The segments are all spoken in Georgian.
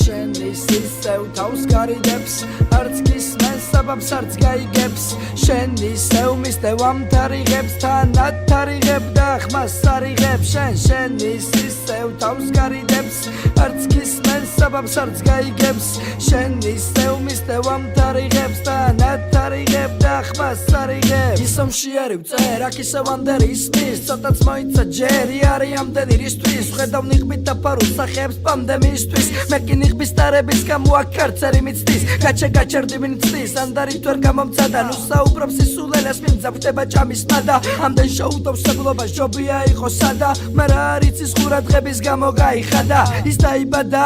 შენი სისევ თავს გარიდებს არც გისმენს საბაბს არც გაიგებს შენი სევ მისდევამ თარიღებს თანად თარიღებ და ხმას არიღებ შენი სისევ თავს გარიდებს არც გისმენს საბაბს არც გაიგებს შენი სევ მისდევამ თარიღებს თანად თარიღებ და ხმას არიღებ ისომ შეარი ვწერ აქ ისევ ამდერი ისმის ცოტაც მოიცა ჯერი არის ამდენი რისთვის ვხედავ ნიღბით დაფარულ სახეებს პანდემიისთვის მე კი ნიღბის ტარების გამო აქ კარცერი მიცდის გაჩერდი მინცდის ანდარით ვერ გამომცადა ნუ საუბრობ სისულელას მიმძაფრდება ჭამის მადა ამდენ შოუდობს სებლობა ჯობია იყო სადა მაგრამ არ იცის ყურადღების გამო გაიხადა ის დაიბადა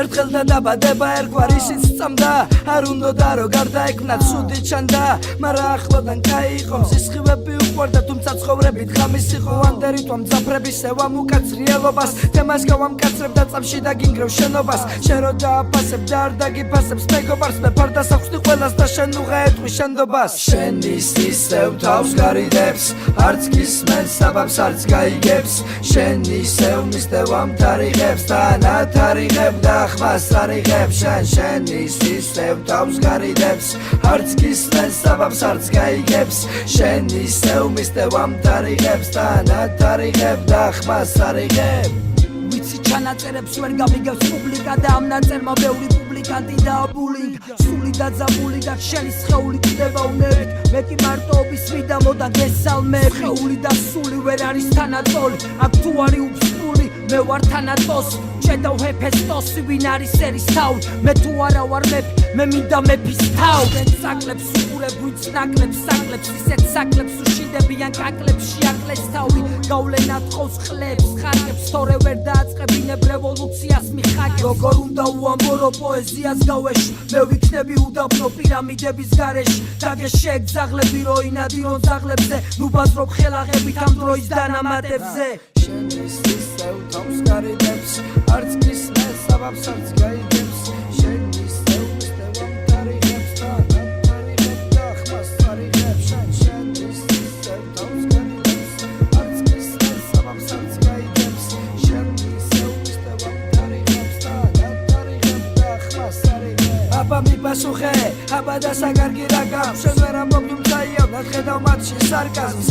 ერთხელ და დაბადება ერგვარ ისიც წამდა არ უნდოდა რომ გარდაექმნა ცუდი ჩანდა მაგრამ ახლოდან გაიყო სისხლები უყვარდა თუმცა ცხოვრებით ღამის იყო ანდერით ვამძაფრების ევამ უკაცრიელობას თემას გავამკაცრებ და წამში დაგინგრევ შენობას შენ რო დააფასებ და არ დაგიფასებს მეგობარს მე ფარდას ახვსდი ყველას და შენ უღა ეტყვი შენდობას შენი სისევ თავს გარიდებს არც გისმენს საბაბს არც გაიგებს შენი სევ მისდევამ თარიღებს თანად თარიღებ და ხმას არიღებ შენი სისევ თავს გარიდებს არც გისმენს საბაბს არც გაიგებს შენი სევ მისდევამ თარიღებს თანად თარიღებ და ხმას არიღებ ვიცი ჩანაწერებს ვერ გამიგებს პუბლიკა და ამ ნაწერმა ბევრი პუბლიკანტი და ბულინგ სული და ძაბული და შენი სხეული კიდევა უნებით მე კი მარტოობის მიდამო და გესალმე ხეული და სული ვერ არის თანატოლი აქ თუ არის უფსული მე ვარ თანატოსი შედავ ჰეფესტოსი ვინ არის ერის თავი მე თუ არა ვარ მეფი მე მინდა მეფის თავი ვენ საკლებს უყურებ ვინც ნაკლებს საკლებს ისეთ საკლებს უშინდებიან კაკლებში აკლეს თავი გავლენად ყავს ხლებს ხარკებს თორე ვერ დააწყებინებ რევოლუციას მიხაკებს როგორ უნდა უამბო რომ პოეზიას გავეში მე ვიქნები უდაბნო პირამიდების გარეშე დაგეშეგძაღლები რო ინადირონ ძაღლებზე ნუ ბაზრობ ხელაღებით ამ დროის დანამატებზე შენი სისევ თავს გარიდებს არც გისმენს საბაბს არც გაიგებს შენი სევ მისდევამ თარიღებს თანად თარიღებ და ხმას არიღებ შენი სისევ თავს გარიდებს არც გისმენს საბაბს არც გაიგებს შენი სევ მისდევამ თარიღებს თანად თარიღებ და ხმას არიღებ აბა მიპასუხე აბა და საგარგი რა გავს შენ ვერ ამბობ თუმცაიავ ნახედავ მათში სარკაზმს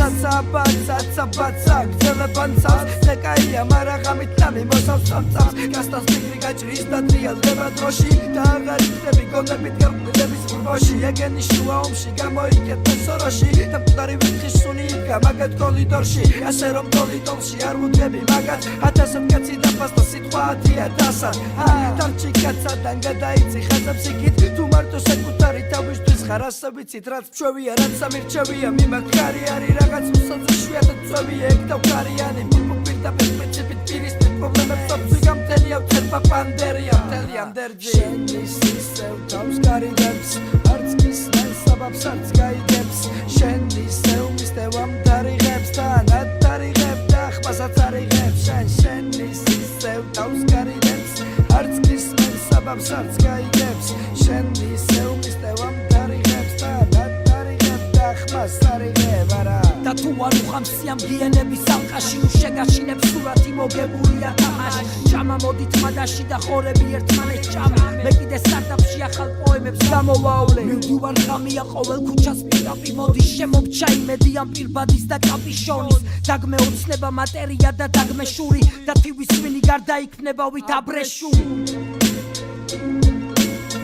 საცაბაცა გძელებანცავს ზეკაია მარა ღამით ნამი მოსავს წამწამს გასტანს ფიქრი გაჭრის და ტრიალდება დროში და აღარ იქნები გონებით გერყვილების ურბოში ეგენი შუა ომში გამოიკეთე სოროში და მკვდარი ვითხის სუნი იდგა მაგათ კოლიდორში ასე რომ კოლიდორში არ ვუდგები მაგათ 1000 კაცი დაფასდა სიტყვა 10,000 დარჩი კაცადან გადაიცი ხაზებს იქით თუ მარტო საკუთარი თავისთვის ხარ ასე ვიცით რაც მშვევია რაც ამირჩევია მიმაქარი არის რაღაც უსაძე შვიათად წვევია ეგ დავკარიანი და პერსპექტივით პირისპირ პრობლემებს ოფსიგამ თელია ვწერბა პანდერია თელია მდერძი შენი სისევ თავს გარიდებს არც გისმენს საბაბს არც გაიგებს შენი სევ მისდევამ თარიღებს თანად თარიღებ და ხმასაც არიღებს შენი სისევ თავს გარიდებს არც გისმენს საბაბს არც გაიგებს შენი სევ მისდევამ თარიღებს თანად თარიღებ და ხმას არიღებ არა და თუ არ უხამსიამ გიენების ალყაში უშეგაშინებ სურათი მოგებულია თამაში ჭამა მოდით მადაში და ხორები ერთმანეთს ჭამა მე კიდე სტარტაპში ახალ პოემებს გამოვავლე მივდივარ ღამია ყოველ ქუჩას პირდაპირ მოდის შემომჩა იმედი ამ პირბადის და კაპიშონის დაგმე ოცნება მატერია და დაგმე შური და თივის შვილი გარდაიქმნება ვით აბრეშუმ